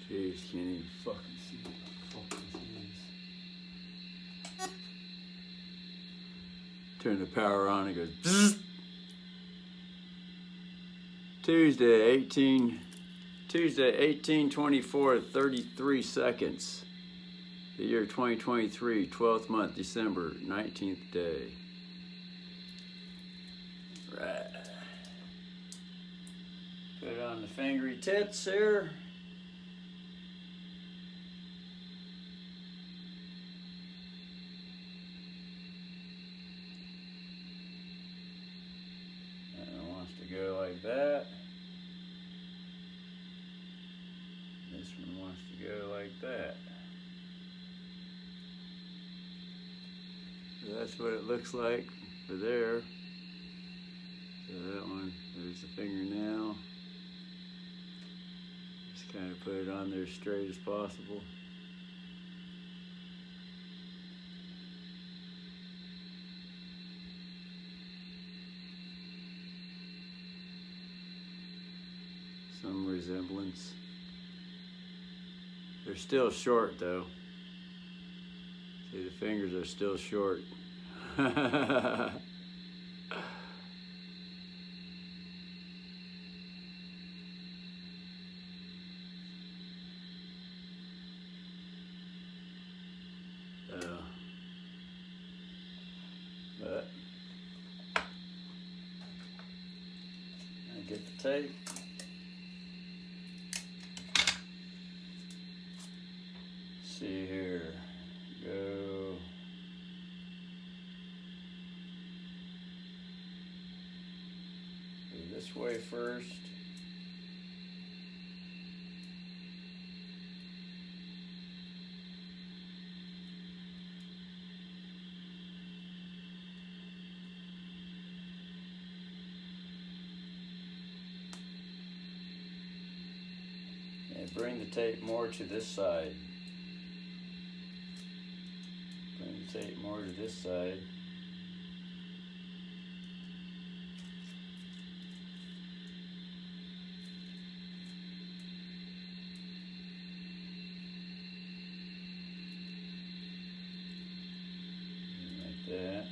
Jeez, can't even fucking see what the fuck this is. Turn the power on, it goes bzzz. Tuesday 18/24, 33 seconds. The year 2023, 12th month, December, 19th day. Right. Put it on the fingery tits here. And it wants to go like that. This one wants to go like that. So that's what it looks like for there. So that one, there's the fingernail. Just kind of put it on there as straight as possible. Some resemblance. They're still short though. See, the fingers are still short. But I get the tape. See here, go this way first. And bring the tape more to this side. Bring the tape more to this side. Like that.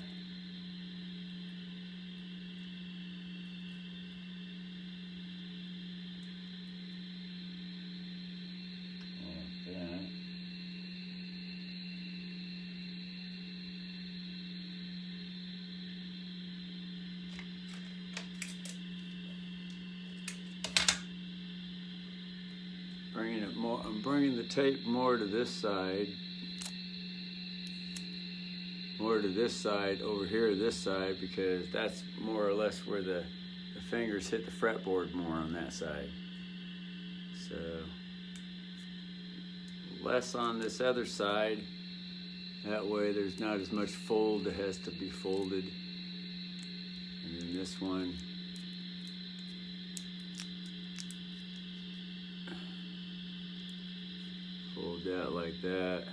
Like that. I'm bringing the tape more to this side. More to this side, over here to this side, because that's more or less where the fingers hit the fretboard more on that side. So, less on this other side. That way there's not as much fold that has to be folded. And then this one, fold out like that.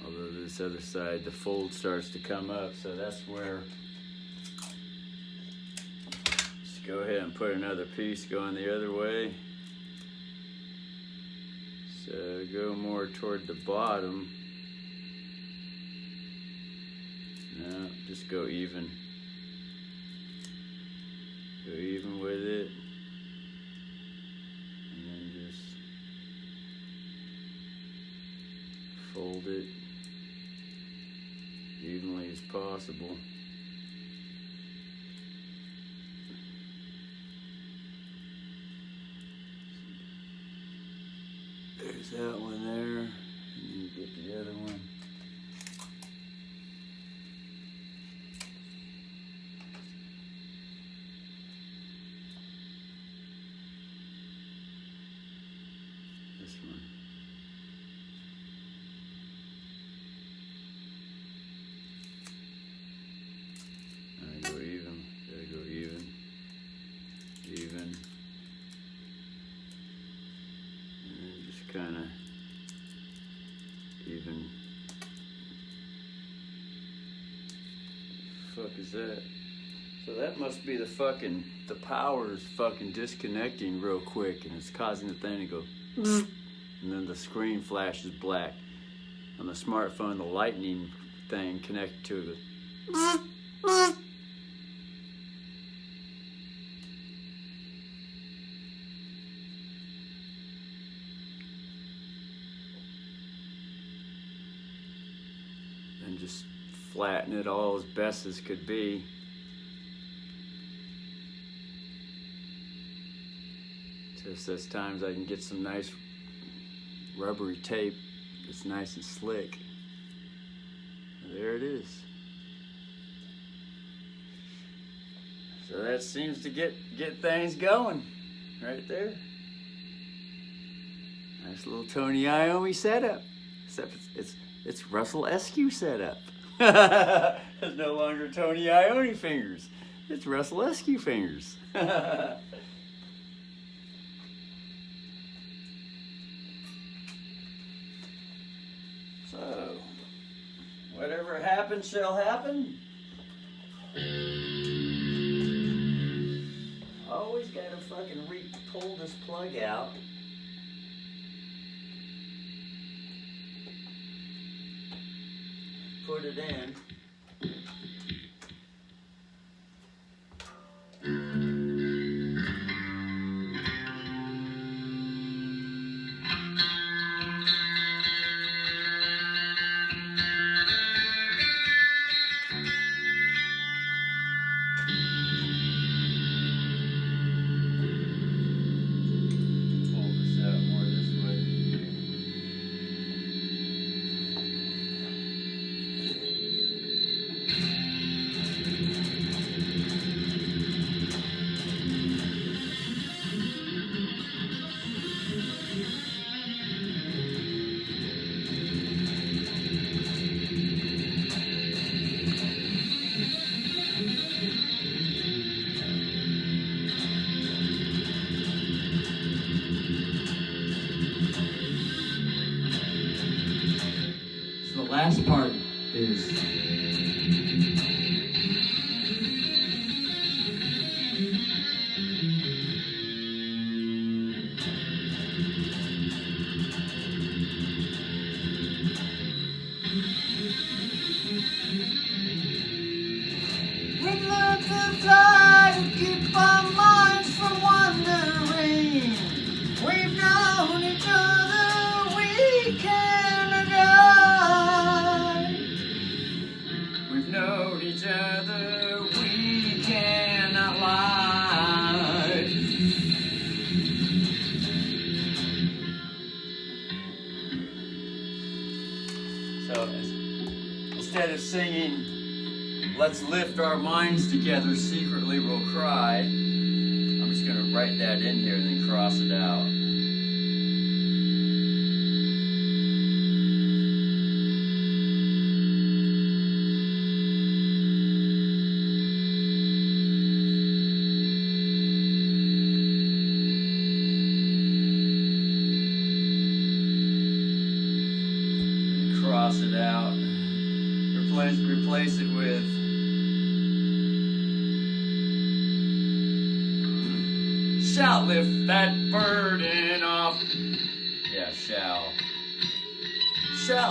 Although this other side, the fold starts to come up, so that's where, just go ahead and put another piece going the other way. So go more toward the bottom. No, just go even. Go even with it. And then just fold it evenly as possible. There's that one there, and then you get the other one. This one. Gotta go even, gotta go even, even. And then just kind of even. Fuck is that? So that must be the power's fucking disconnecting real quick, and it's causing the thing to go, and then the screen flashes black. On the smartphone, the lightning thing connected to it goes, and just flatten it all as best as could be. Just as times I can get some nice rubbery tape that's nice and slick. And there it is. So that seems to get things going right there. Nice little Tony Iommi setup. Except it's Russell Eskew setup. It's no longer Tony Iommi fingers. It's Russell Eskew fingers. So, whatever happens shall happen. Always gotta fucking pull this plug out. Put it in. Last part is we'd learn to fly to keep our minds from wandering. We've known each other, we can die. We've known each other, we cannot lie. So instead of singing, let's lift our minds together, secretly we'll cry, I'm just going to write that in here and then cross it out. Cross it out. Replace it with shall lift that burden off. Yeah, shall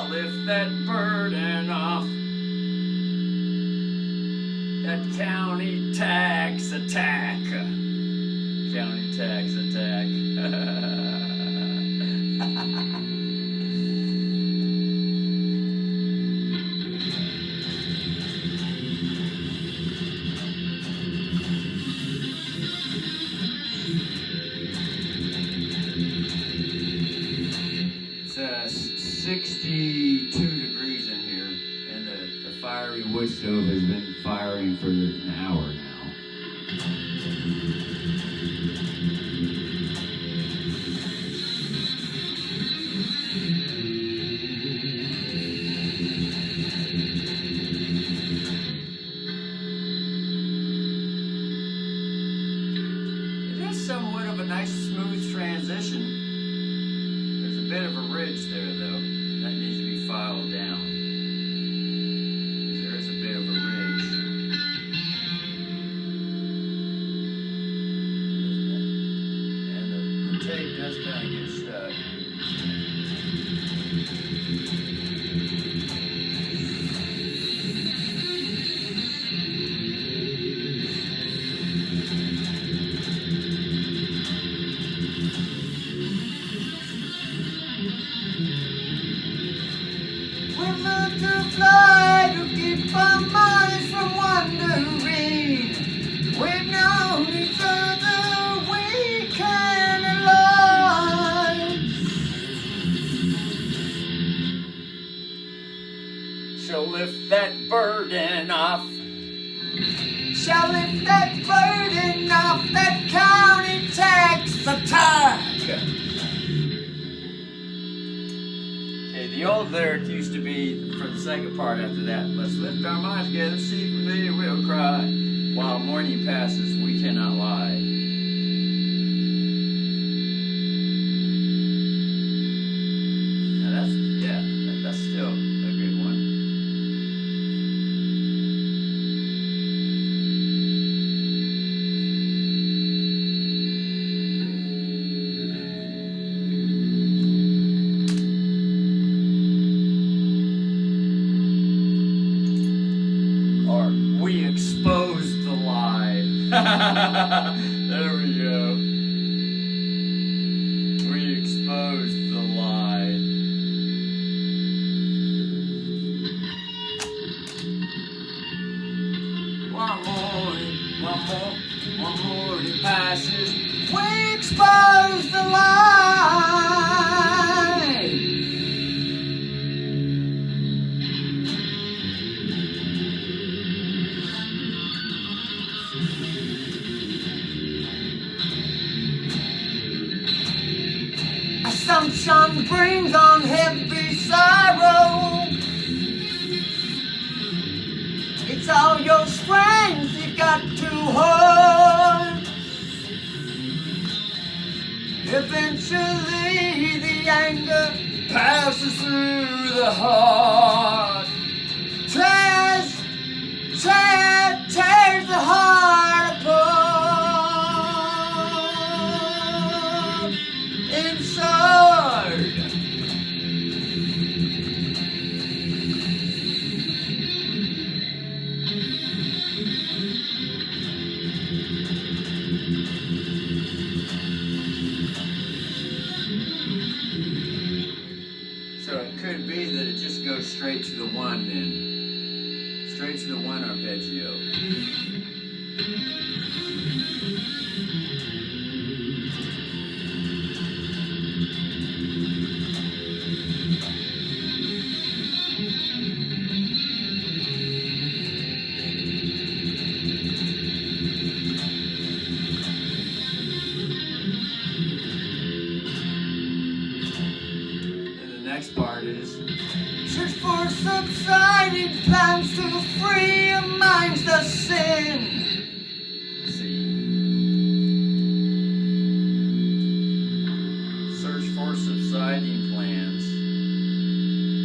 lift that burden off. That county tax attack. County tax attack. It's 62 degrees in here, and the fiery wood stove has been firing for an hour now. It is somewhat of a nice smooth transition. There's a bit of a ridge there, though. That needs to be filed down. There is a bit of a ridge. tape does kind of get stuck. We learn to fly to keep our minds from wandering. We've known each other weekend and life. Shall lift that burden off. Shall lift that burden off that county tax attack. Okay, the old lyric used to be, for the second part after that, let's lift our minds together, secretly we'll cry. While morning passes, we cannot lie. Now that's still a good one. Or we expose the lie. There we go. We expose the lie. One morning passes. We expose the lie. Assumption brings on heavy sorrow. It's all your strength you got to hold. Eventually the anger passes through the heart. Tears the heart apart. Inside. So it could be that it just goes straight to the one then. Straight to the one arpeggio. Next part is Search for subsiding plans to free your minds the sin. see. Search for subsiding plans.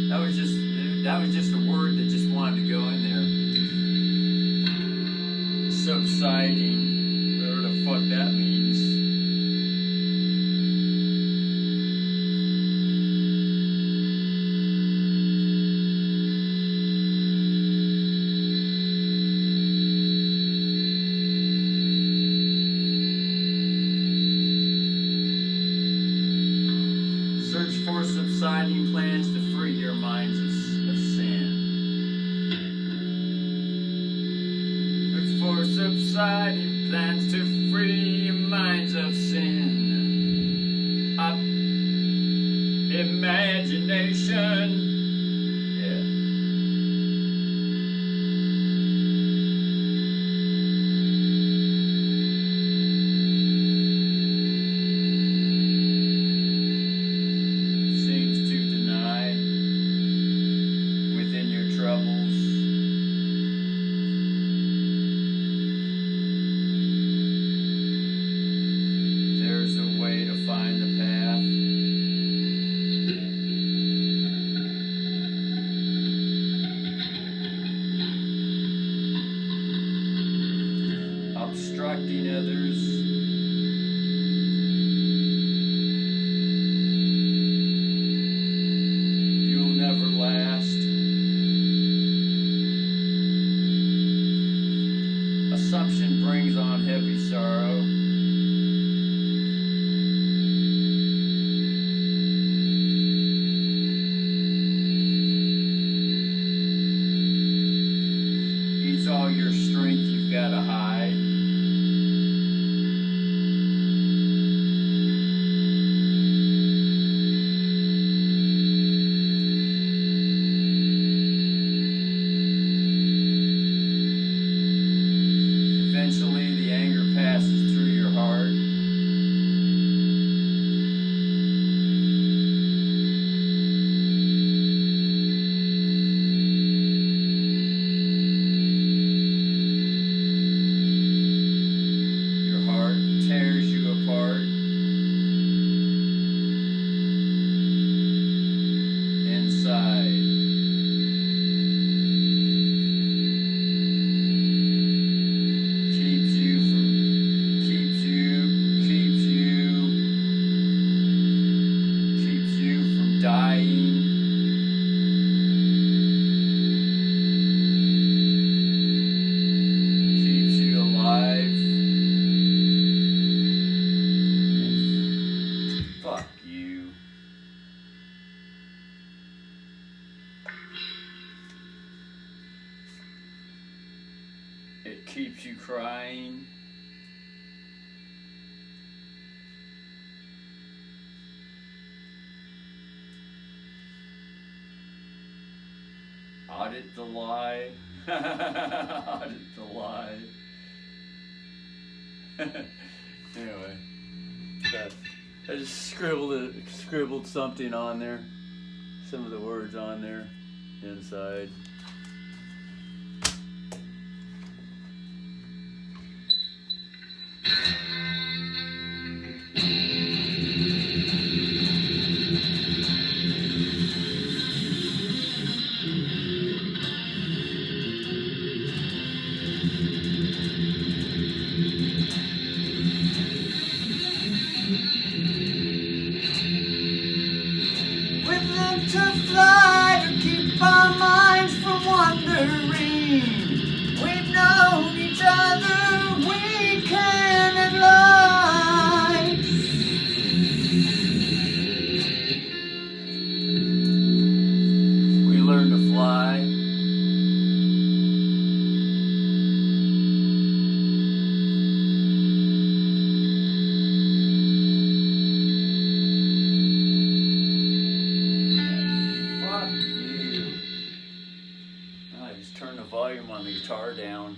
That was just a word that just wanted to go in there. Subsiding, whatever the fuck that means. Search for subsiding plans to free your minds of sin. Search for subsiding plans to free your minds of sin. Imagination. Yeah. Troubles. There's a way to find the path. Obstructing others. keeps you crying. Audit the lie. Audit the lie. Anyway, I just scribbled something on there. Some of the words on there inside. To fly, to keep our minds from wandering. We've known each other weekend and life. We learn to fly. Turn the volume on the guitar down.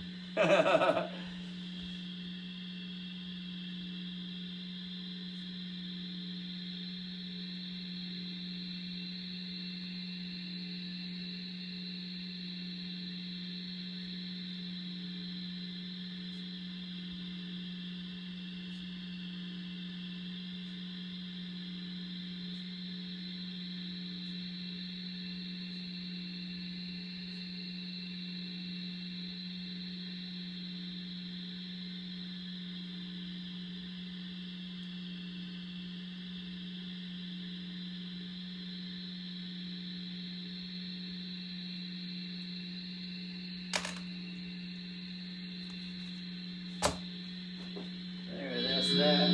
That.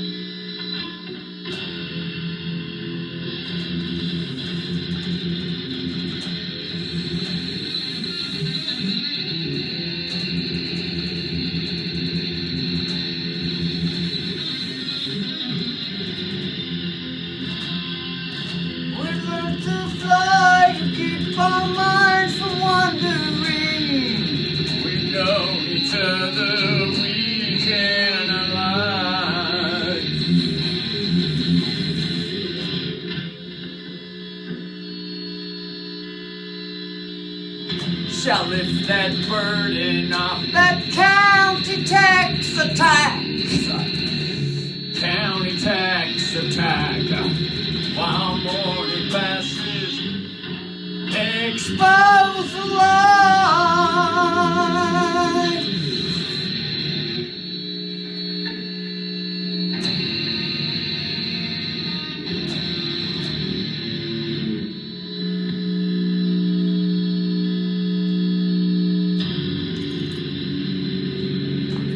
We learn to fly, to keep our minds from wandering. We've known each other weekend and life. Shall lift that burden off That county tax attack. county tax attack. While morning passes, Expose the lie.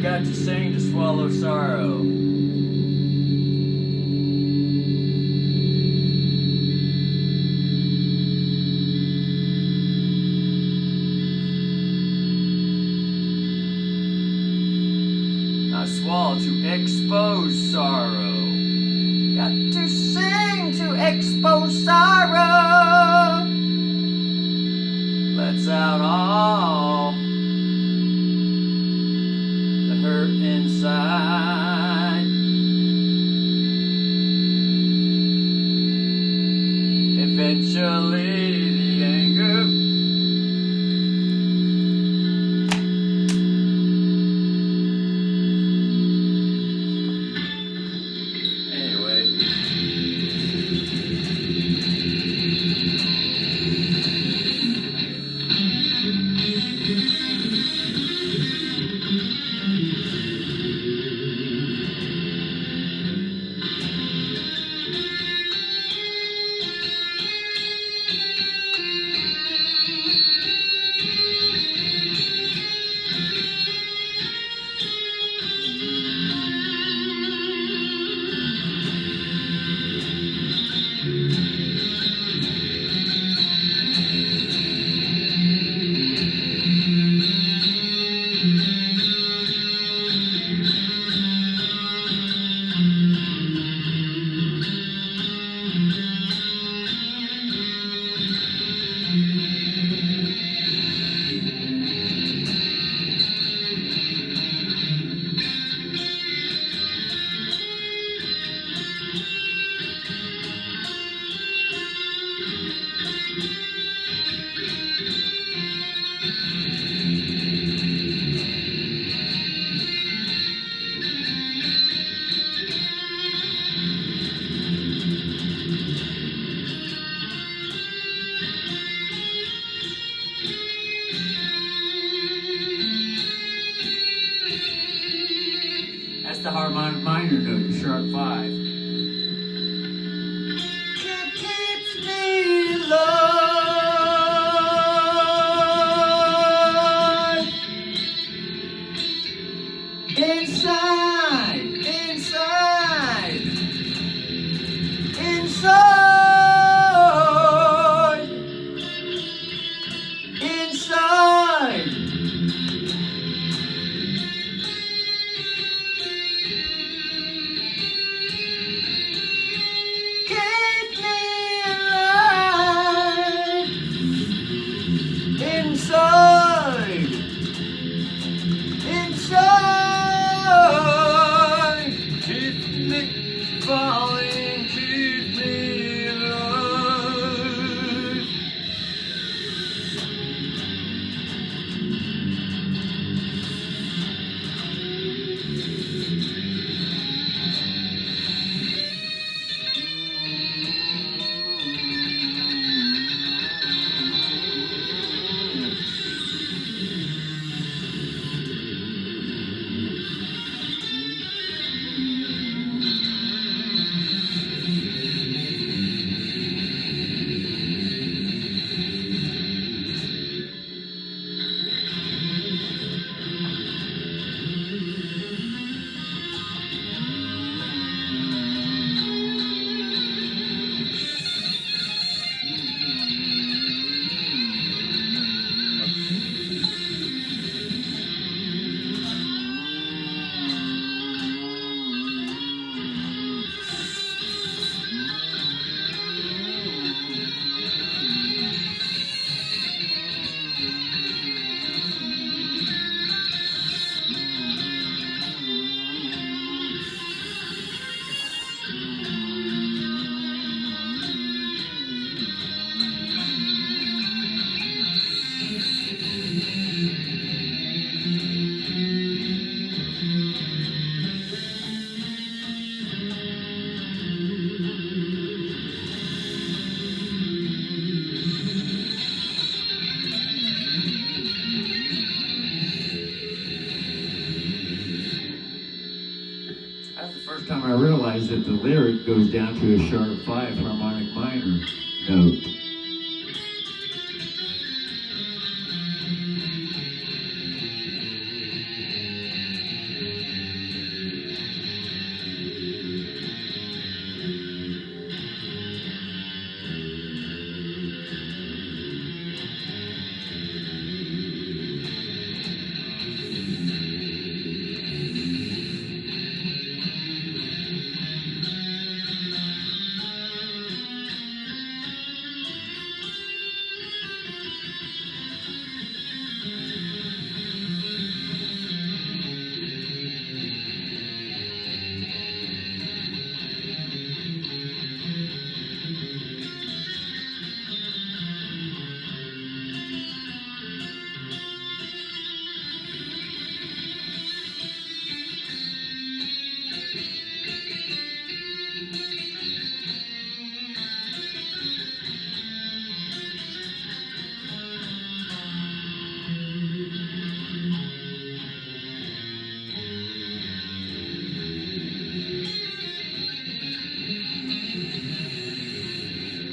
got to sing to swallow sorrow. Swallow to expose sorrow. Got to sing to expose sorrow. Lets out all the hurt inside. Eventually the anger That's the first time I realized that the lyric goes down to a sharp 5 harmonic minor note.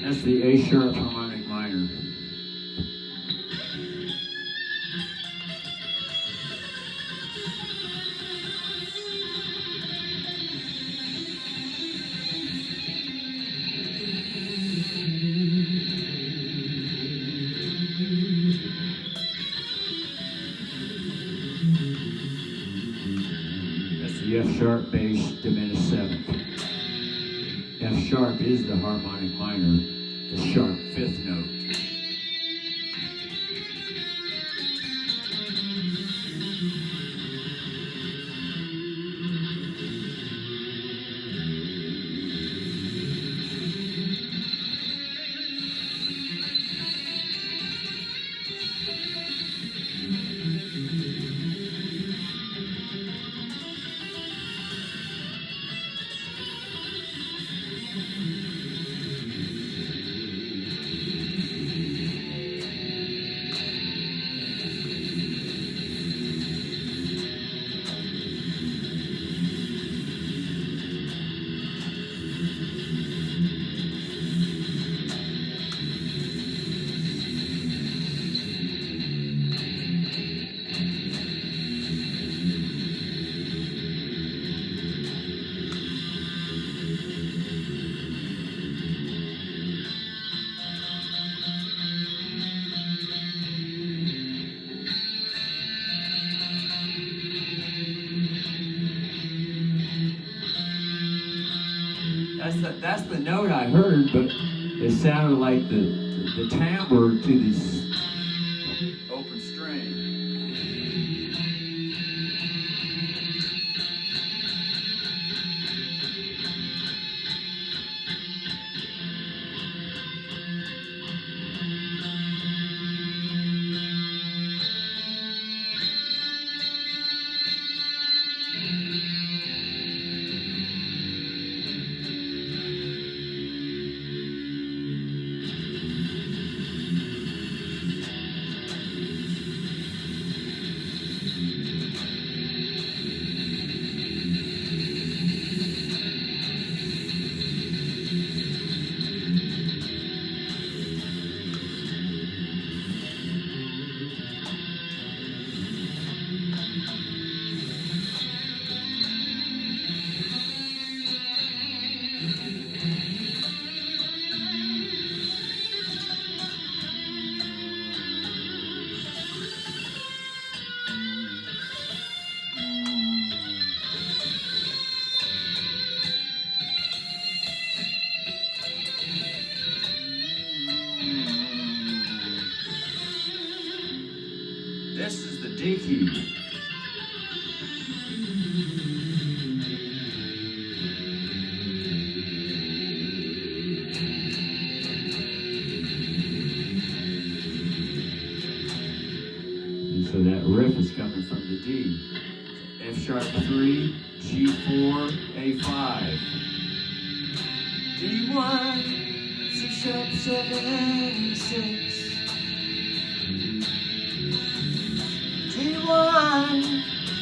That's the A sharp harmonic minor. That's the F sharp bass diminished 7th. F sharp is the harmonic minor, the sharp 5th note. That's the note I heard, but it sounded like the timbre to this open string. This is the D key. And so that riff is coming from the D. F sharp 3, G4, A5. D1, C sharp 7, 6. D1,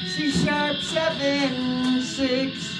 C sharp 7, 6.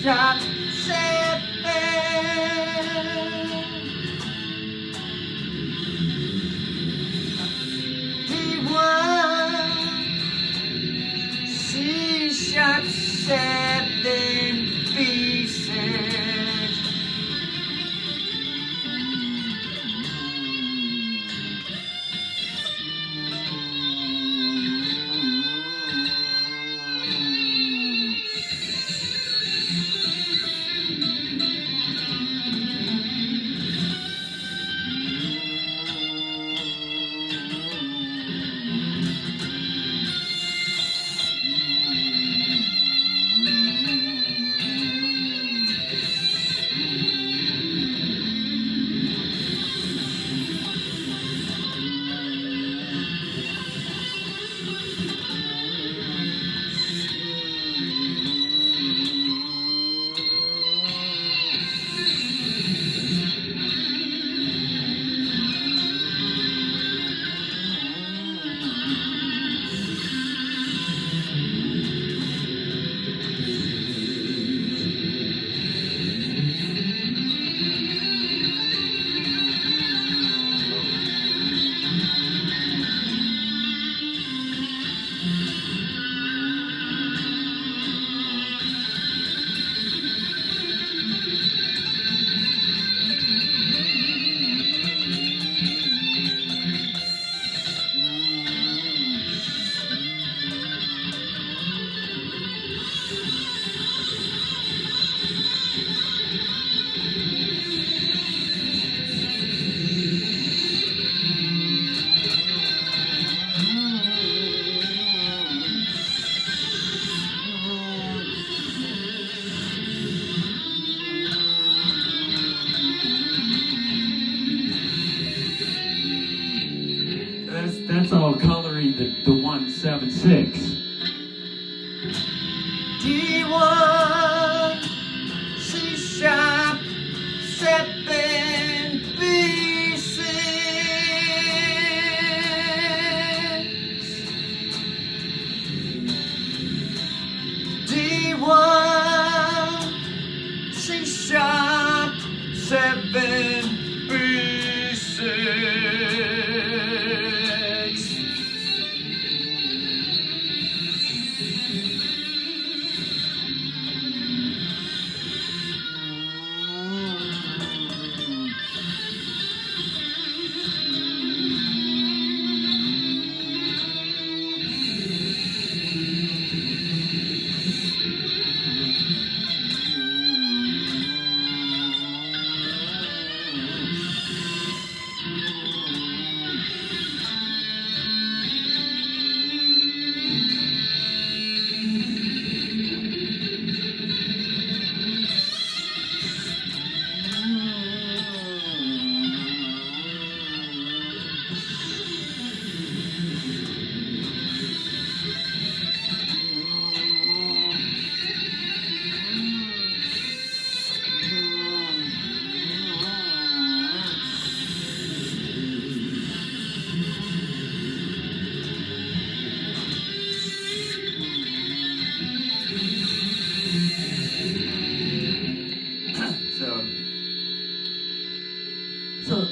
sharp seven. D1, C sharp 7, B6. That's all coloring the 176. D1, C sharp 7, B6. D1, C sharp 7, B6.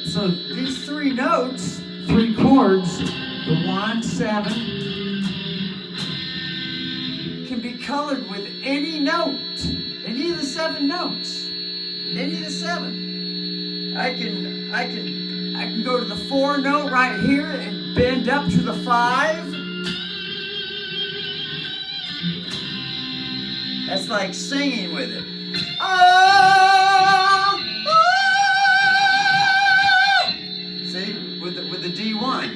So these three notes, three chords, the 1, 7, can be colored with any note, any of the 7 notes, any of the 7. I can go to the 4 note right here and bend up to the 5. That's like singing with it. See, with the D1.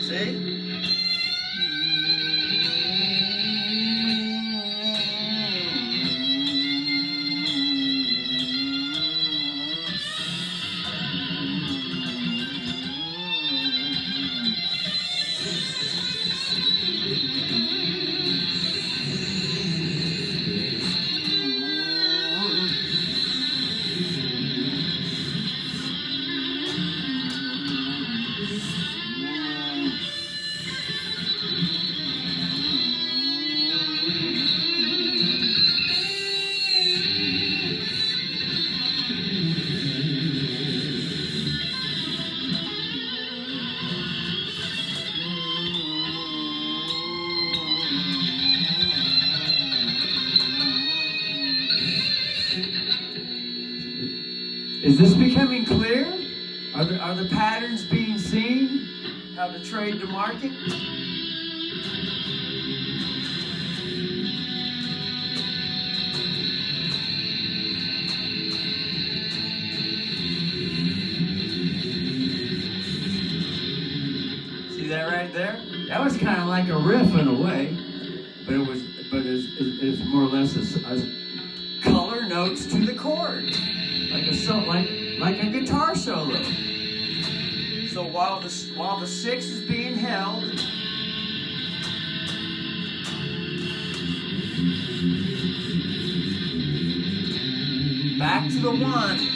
See? Is this becoming clear? Are the patterns being seen? How to trade to market? See that right there? That was kind of like a riff in a way, but it's more or less a color notes to the chord, like a guitar solo. So while the 6 is being held, back to the 1.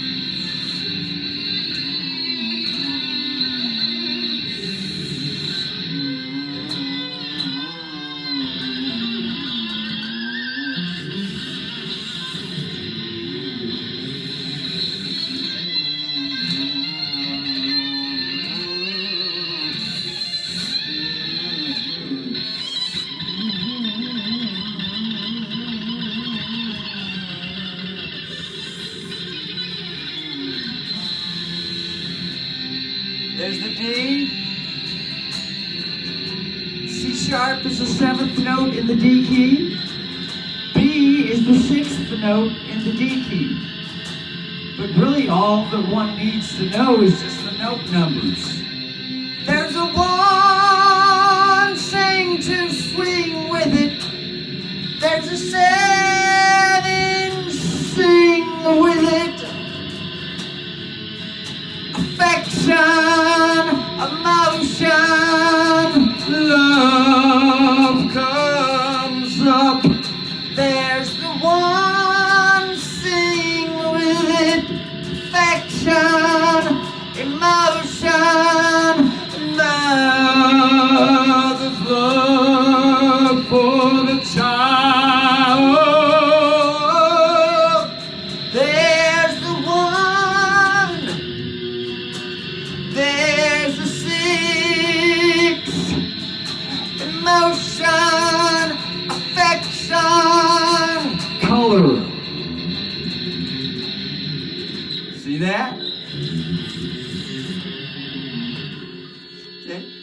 There's the D. C sharp is the 7th note in the D key. B is the 6th note in the D key. But really all that one needs to know is just the note numbers. There's a 1, sing to swing with it. There's a 7, sing with it. Affection, emotion, love comes up. There's the 1, sing with it. Affection, emotion, love, there's love for the child. There's the 1. There's a 6, emotion, affection, color. See that?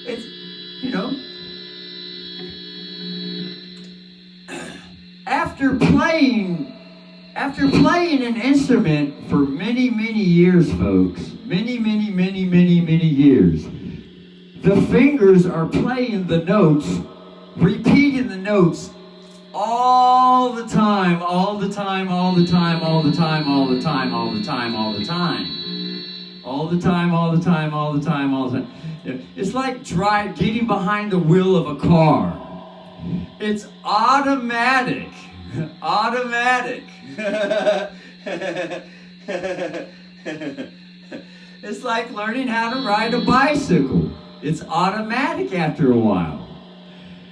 It's, after playing an instrument for many, many years, folks, many years, the fingers are playing the notes, repeating the notes all the time. It's like getting behind the wheel of a car. It's automatic. It's like learning how to ride a bicycle. It's automatic after a while.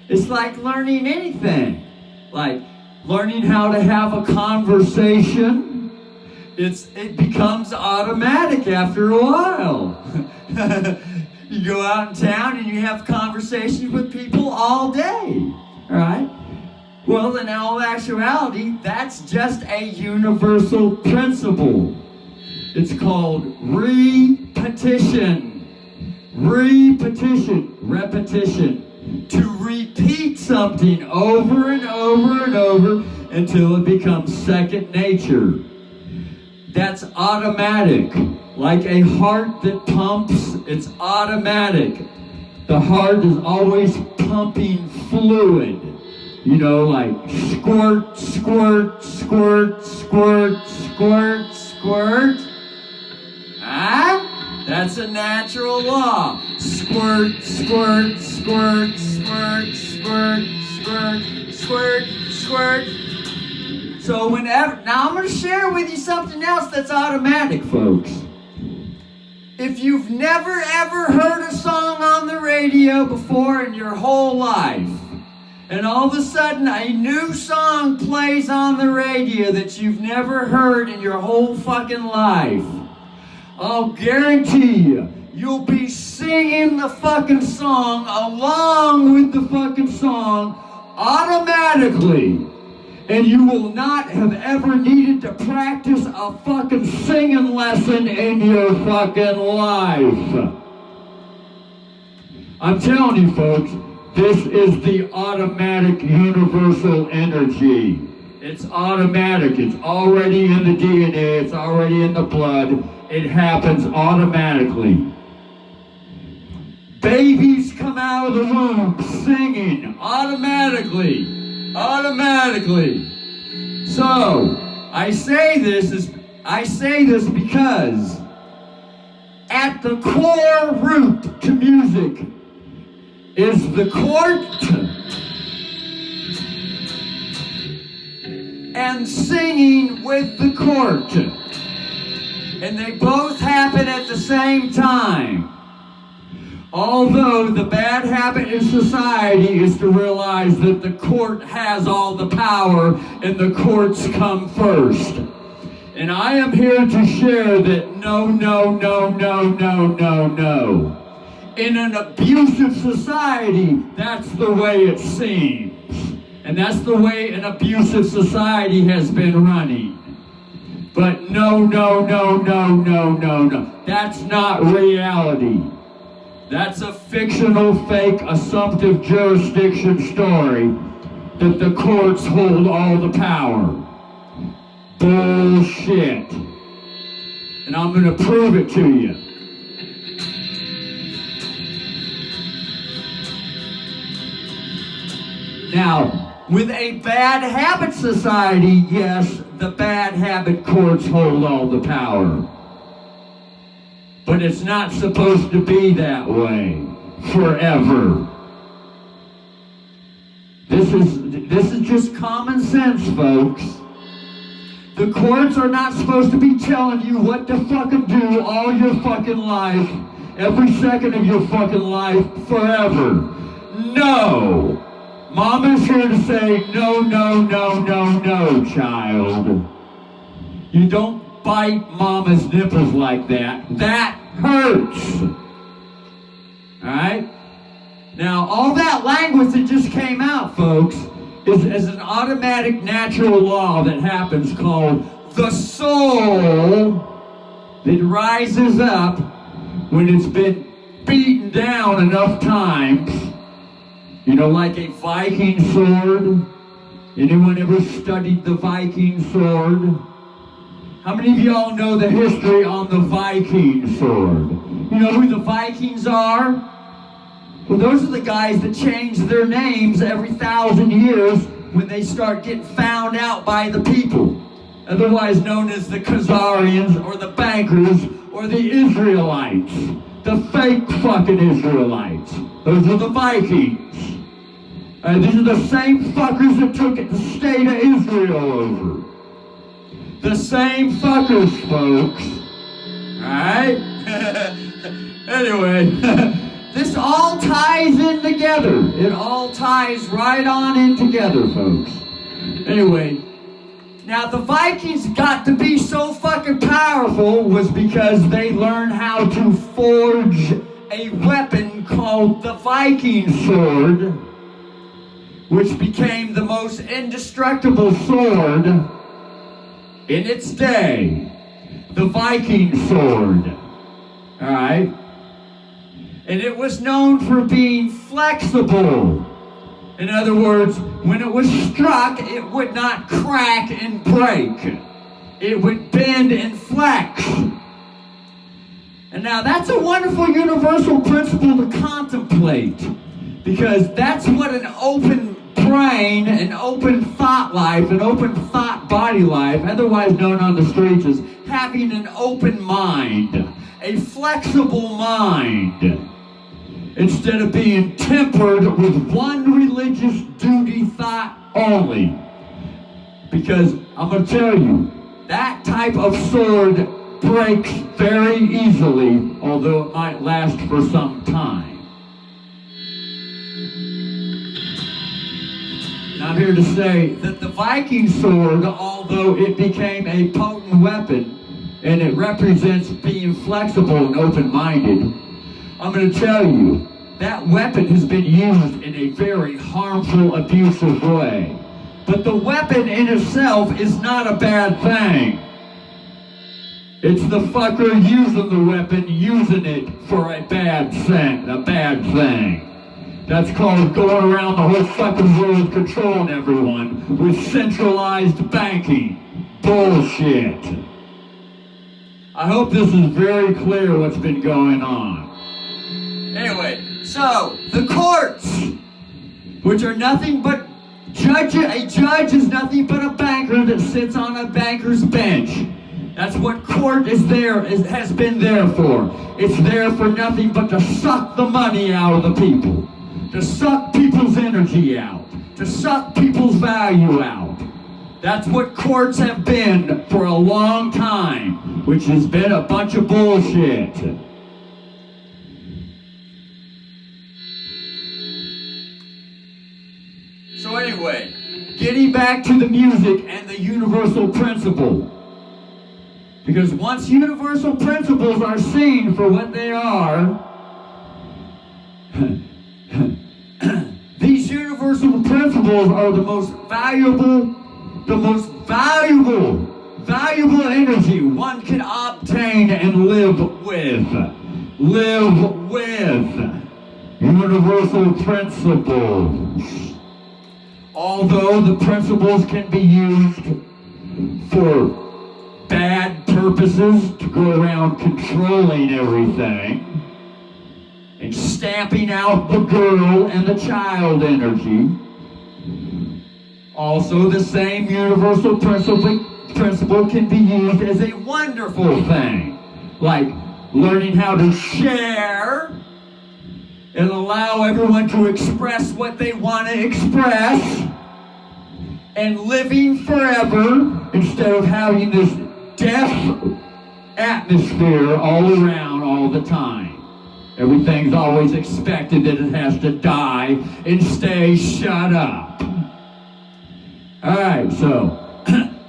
It's like learning anything. Like learning how to have a conversation. It becomes automatic after a while. You go out in town and you have conversations with people all day, right? Well, in all actuality, that's just a universal principle. It's called repetition. Repetition. To repeat something over and over until it becomes second nature. That's automatic. Like a heart that pumps, it's automatic. The heart is always pumping fluid. Like squirt, squirt, squirt, squirt, squirt, squirt. That's a natural law. Squirt, squirt, squirt, squirt, squirt, squirt, squirt, squirt. So now I'm going to share with you something else that's automatic, folks. If you've never ever heard a song on the radio before in your whole life, and all of a sudden a new song plays on the radio that you've never heard in your whole fucking life, I'll guarantee you'll be singing the fucking song along with the fucking song automatically. and you will not have ever needed to practice a fucking singing lesson in your fucking life. I'm telling you folks, this is the automatic universal energy. It's automatic. It's already in the DNA. It's already in the blood. It happens automatically. Babies come out of the womb singing automatically. Automatically. So, I say this because at the core root to music is the chord and singing with the chord. And they both happen at the same time. Although the bad habit in society is to realize that the court has all the power and the courts come first. And I am here to share that no. In an abusive society, that's the way it seems. And that's the way an abusive society has been running. But no. That's not reality. That's a fictional, fake, assumptive jurisdiction story that the courts hold all the power. Bullshit. And I'm going to prove it to you. Now, with a bad habit society, yes, the bad habit courts hold all the power. But it's not supposed to be that way forever. This is just common sense, folks. The courts are not supposed to be telling you what to fucking do all your fucking life, every second of your fucking life, forever. No! Mama's here to say, no, child. You don't bite mama's nipples like that. That hurts. Alright? Now, all that language that just came out, folks, is an automatic natural law that happens called the soul that rises up when it's been beaten down enough times. You know, like a Viking sword. Anyone ever studied the Viking sword? How many of y'all know the history on the Viking sword? You know who the Vikings are? Well, those are the guys that change their names every 1,000 years when they start getting found out by the people. Otherwise known as the Khazarians or the bankers or the Israelites. The fake fucking Israelites. Those are the Vikings. These are the same fuckers that took the state of Israel over. The same fuckers, folks. Alright? Anyway, this all ties in together. It all ties right on in together, folks. Anyway, now the Vikings got to be so fucking powerful was because they learned how to forge a weapon called the Viking sword, which became the most indestructible sword in its day. The Viking sword. Alright? And it was known for being flexible. In other words, when it was struck, it would not crack and break. It would bend and flex. And now that's a wonderful universal principle to contemplate, because that's what an open brain, an open thought life, an open thought body life, otherwise known on the streets as having an open mind, a flexible mind, instead of being tempered with one religious duty thought only. Because I'm going to tell you, that type of sword breaks very easily, although it might last for some time. I'm here to say that the Viking sword, although it became a potent weapon, and it represents being flexible and open-minded, I'm going to tell you, that weapon has been used in a very harmful, abusive way But the weapon in itself is not a bad thing. It's the fucker using the weapon, using it for a bad thing. That's called going around the whole fucking world controlling everyone with centralized banking. Bullshit. I hope this is very clear what's been going on. Anyway, so the courts, which are nothing but a judge is nothing but a banker that sits on a banker's bench. That's what court has been there for. It's there for nothing but to suck the money out of the people, to suck people's energy out, to suck people's value out. That's what courts have been for a long time, which has been a bunch of bullshit. So anyway, getting back to the music and the universal principle. Because once universal principles are seen for what they are, these universal principles are the most valuable energy one can obtain and live with. Live with universal principles. Although the principles can be used for bad purposes, to go around controlling everything and stamping out the girl and the child energy. Also, the same universal principle can be used as a wonderful thing, like learning how to share and allow everyone to express what they want to express, and living forever instead of having this death atmosphere all around all the time. Everything's always expected that it has to die and stay shut up. Alright, so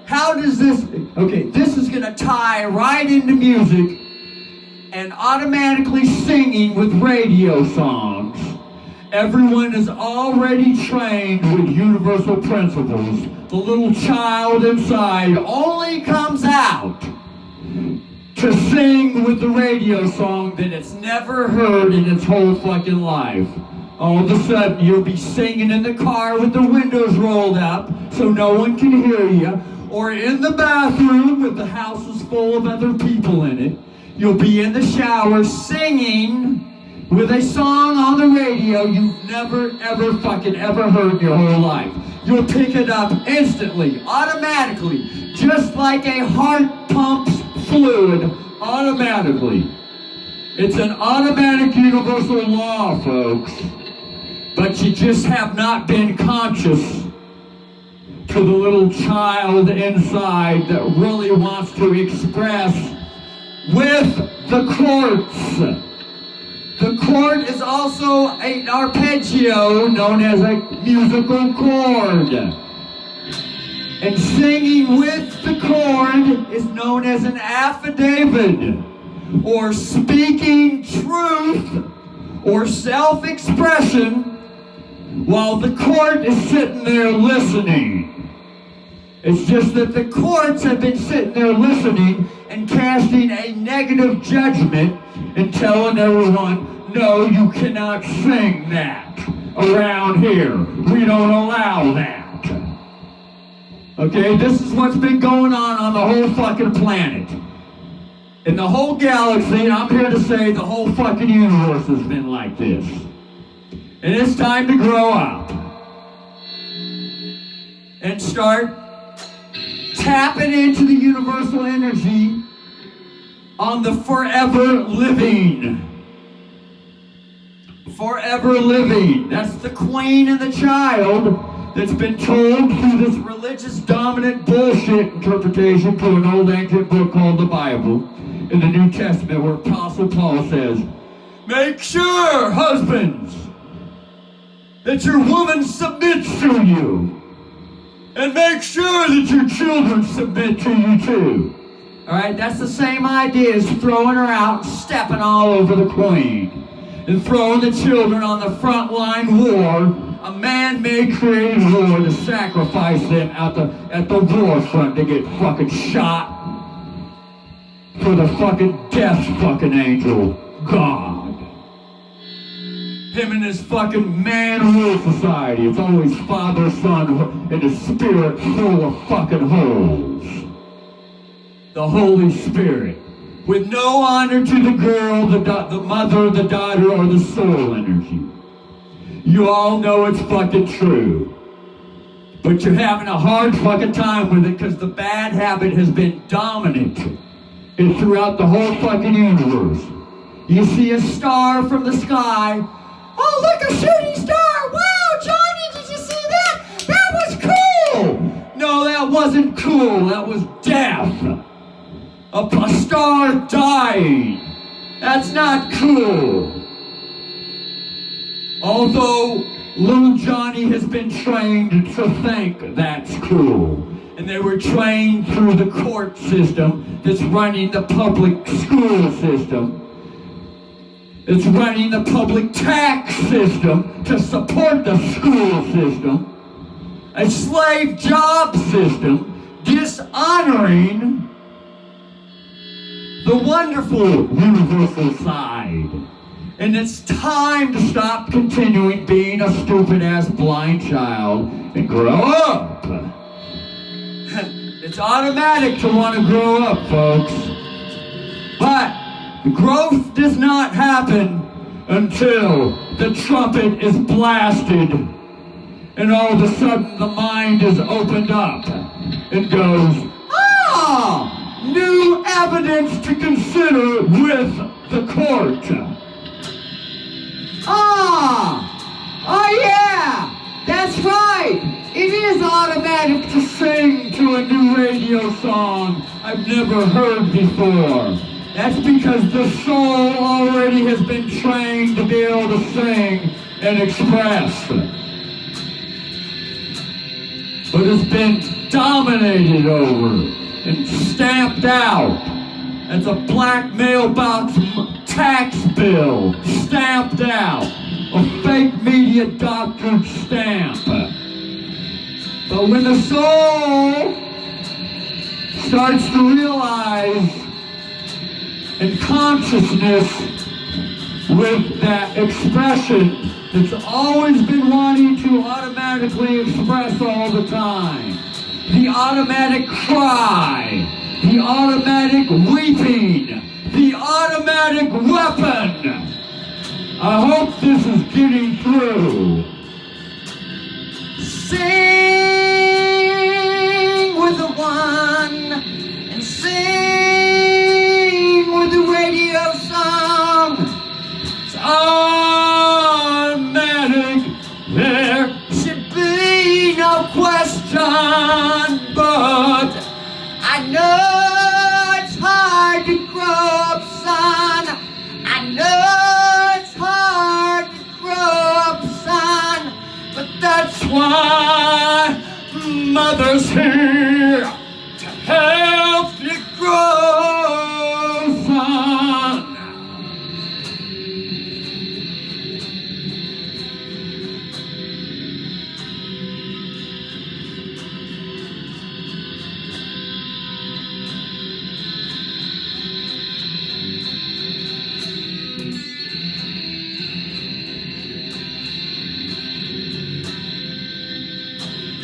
how does this, this is going to tie right into music and automatically singing with radio songs. Everyone is already trained with universal principles. The little child inside only comes out to sing with the radio song that it's never heard in its whole fucking life. All of a sudden, you'll be singing in the car with the windows rolled up so no one can hear you, or in the bathroom if the house is full of other people in it. You'll be in the shower singing with a song on the radio you've never, ever fucking ever heard in your whole life. You'll pick it up instantly, automatically, just like a heart pumps fluid automatically. It's an automatic universal law, folks. But you just have not been conscious to the little child inside that really wants to express with the courts. The chord is also an arpeggio known as a musical chord. And singing with the chord is known as an affidavit, or speaking truth or self-expression while the court is sitting there listening. It's just that the courts have been sitting there listening and casting a negative judgment and telling everyone, no, you cannot sing that around here. We don't allow that. Okay, this is what's been going on the whole fucking planet. In the whole galaxy, and I'm here to say the whole fucking universe has been like this. And it's time to grow up and start tapping into the universal energy on the forever living. Forever living. That's the queen and the child that's been told through this religious dominant bullshit interpretation to an old ancient book called the Bible in the New Testament, where Apostle Paul says, make sure, husbands, that your woman submits to you, and make sure that your children submit to you too. Alright, that's the same idea as throwing her out, stepping all over the queen, and throwing the children on the front line war a man-made created war to sacrifice them at the war front to get fucking shot for the fucking death fucking angel, God. Him and his fucking man-rule society. It's always father, son, and the spirit full of fucking holes. The Holy Spirit. With no honor to the girl, the mother, the daughter, or the soul energy. You all know it's fucking true. But you're having a hard fucking time with it because the bad habit has been dominant and throughout the whole fucking universe. You see a star from the sky. Oh, look, a shooting star! Wow, Johnny, did you see that? That was cool! No, that wasn't cool. That was death. A star died. That's not cool. Although little Johnny has been trained to think that's cool. And they were trained through the court system that's running the public school system. It's running the public tax system to support the school system. A slave job system dishonoring the wonderful universal side. And it's time to stop continuing being a stupid-ass blind child and grow up. It's automatic to want to grow up, folks. But growth does not happen until the trumpet is blasted and all of a sudden the mind is opened up and goes, ah! New evidence to consider with the court. Oh yeah, that's right. It is automatic to sing to a new radio song I've never heard before. That's because the soul already has been trained to be able to sing and express. But it's been dominated over and stamped out. It's a black mailbox tax bill stamped out. A fake media doctored stamp. But when the soul starts to realize in consciousness with that expression that's always been wanting to automatically express all the time. The automatic cry, the automatic weeping, the automatic weapon. I hope this is getting through. Sing with the one and sing with the radio song. It's automatic. There should be no question, but I know it's hard to grow up, son. I know it's hard to grow up, son, but that's why Mother's here to help you grow, son.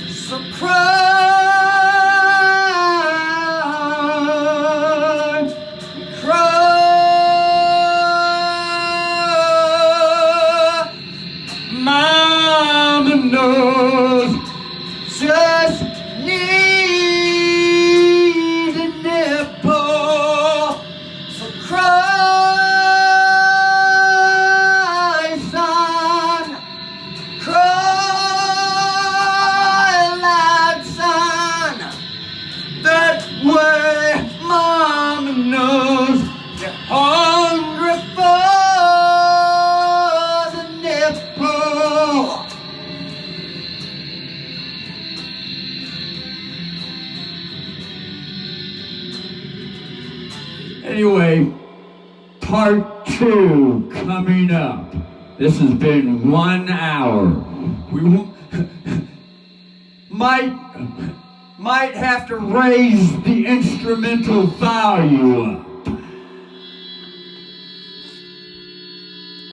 So cry, cry. Mama knows just need a nipple. So cry, son, cry. Way Mama knows you're hungry for the nipple. Anyway, part 2 coming up. This has been 1 hour. We might have to raise the instrumental value.